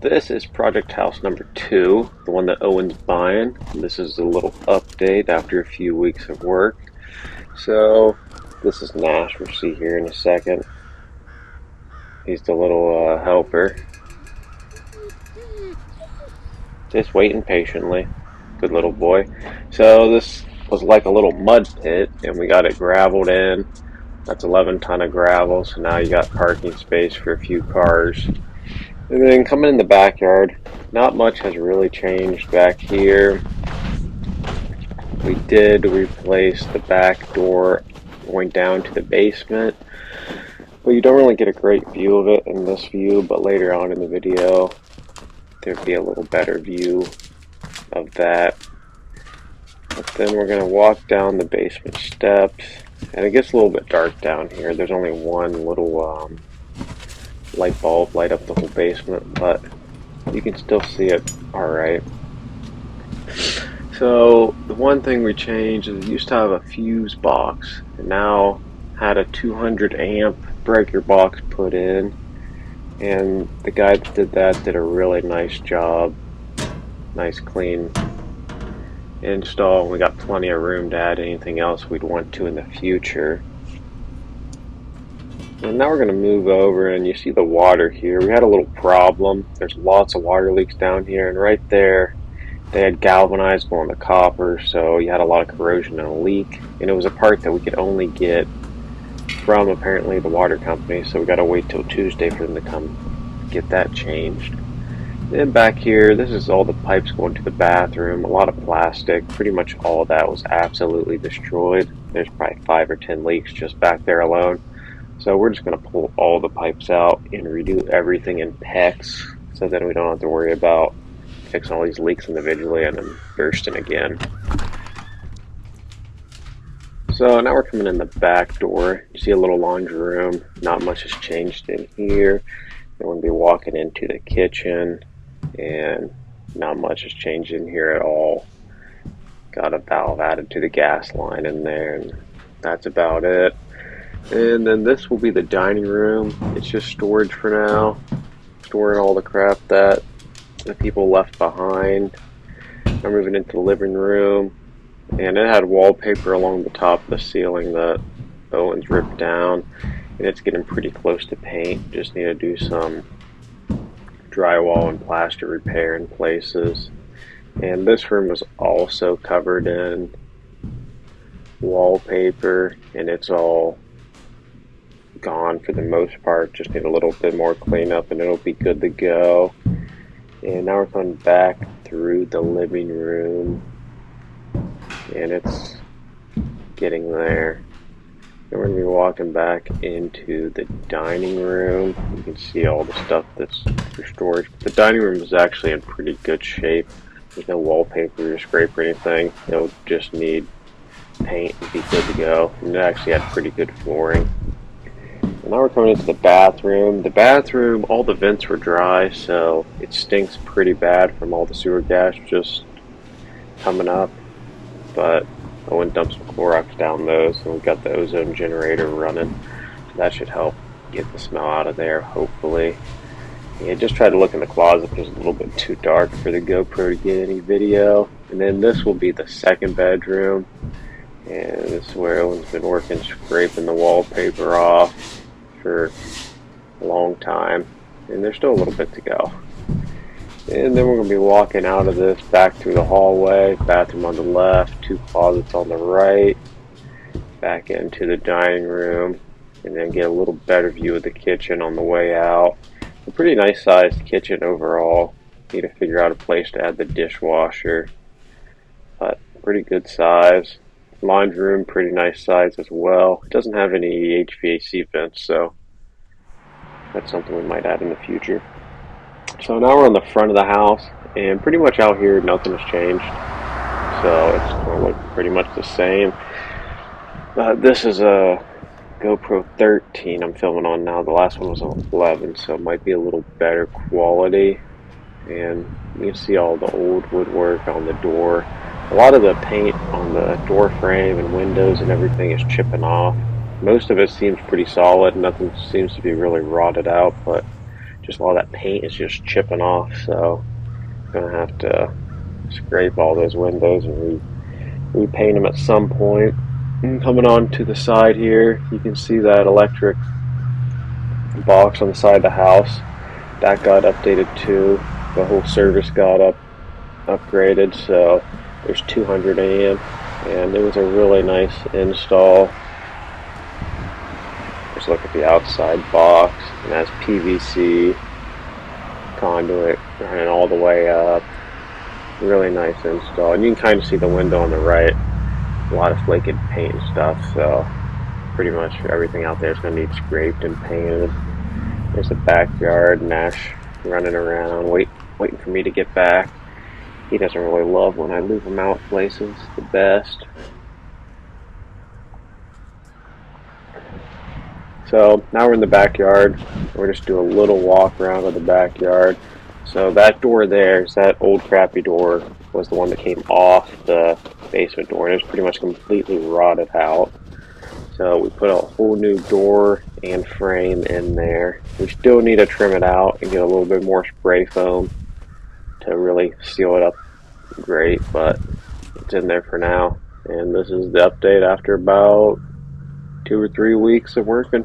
This is project house number 2, the one that Owen's buying. This is a little update after a few weeks of work. So, this is Nash, we'll see here in a second. He's the little helper. Just waiting patiently. Good little boy. So, this was like a little mud pit, and we got it graveled in. That's 11 ton of gravel, so now you got parking space for a few cars. And then coming in the backyard, not much has really changed back here. We did replace the back door going down to the basement, but you don't really get a great view of it in this view, but later on in the video there'd be a little better view of that. But then we're going to walk down the basement steps, and it gets a little bit dark down here. There's only one little light bulb light up the whole basement, but you can still see it alright. So the one thing we changed is it used to have a fuse box, and now had a 200 amp breaker box put in, and the guy that did that did a really nice job. Nice clean install. We got plenty of room to add anything else we'd want to in the future. And now we're going to move over, and you see the water here. We had a little problem. There's lots of water leaks down here, and right there they had galvanized going to copper, so you had a lot of corrosion and a leak. And it was a part that we could only get from apparently the water company, so we got to wait till Tuesday for them to come get that changed. Then back here, this is all the pipes going to the bathroom. A lot of plastic. Pretty much all of that was absolutely destroyed. There's probably 5 or 10 leaks just back there alone. So we're just going to pull all the pipes out and redo everything in PEX, so that we don't have to worry about fixing all these leaks individually and then bursting again. So now we're coming in the back door. You see a little laundry room. Not much has changed in here. Then we're going to be walking into the kitchen, and not much has changed in here at all. Got a valve added to the gas line in there, and that's about it. And then this will be the dining room. It's just storage for now. Storing all the crap that the people left behind. I'm moving into the living room. And it had wallpaper along the top of the ceiling that Owen's ripped down. And it's getting pretty close to paint. Just need to do some drywall and plaster repair in places. And this room was also covered in wallpaper, and it's all gone for the most part. Just need a little bit more cleanup and it'll be good to go. And now we're coming back through the living room, and it's getting there. And we're going to be walking back into the dining room. You can see all the stuff that's for storage. The dining room is actually in pretty good shape. There's no wallpaper or scrape or anything. It'll just need paint and be good to go. And it actually had pretty good flooring. Now we're coming into the bathroom. The bathroom, all the vents were dry, so it stinks pretty bad from all the sewer gas just coming up. But Owen dumped some Clorox down those, and we've got the ozone generator running. So that should help get the smell out of there, hopefully. And just tried to look in the closet, but it was a little bit too dark for the GoPro to get any video. And then this will be the second bedroom. And this is where Owen's been working, scraping the wallpaper off for a long time, and there's still a little bit to go. And then we're going to be walking out of this back through the hallway, bathroom on the left, 2 closets on the right, back into the dining room, and then get a little better view of the kitchen on the way out. A pretty nice sized kitchen overall. Need to figure out a place to add the dishwasher, but pretty good size. Laundry room, pretty nice size as well. It doesn't have any HVAC vents, so that's something we might add in the future. So now we're on the front of the house, and pretty much out here nothing has changed. So it's going to look pretty much the same. This is a GoPro 13 I'm filming on now. The last one was on 11, so it might be a little better quality. And you can see all the old woodwork on the door. A lot of the paint on the door frame and windows and everything is chipping off. Most of it seems pretty solid. Nothing seems to be really rotted out, but just all that paint is just chipping off. So I'm gonna have to scrape all those windows and repaint them at some point. And coming on to the side here, you can see that electric box on the side of the house that got updated too. The whole service got upgraded, so there's 200 amp, and it was a really nice install. Just look at the outside box, and it has PVC conduit running all the way up. Really nice install, and you can kind of see the window on the right. A lot of flaked paint and stuff, so pretty much everything out there is going to need scraped and painted. There's the backyard, Nash running around, waiting for me to get back. He doesn't really love when I leave him out places the best. So now we're in the backyard. We're just doing a little walk around of the backyard. So that door there, that old crappy door, was the one that came off the basement door, and it's pretty much completely rotted out. So we put a whole new door and frame in there. We still need to trim it out and get a little bit more spray foam to really seal it up great, but it's in there for now. And this is the update after about 2 or 3 weeks of working.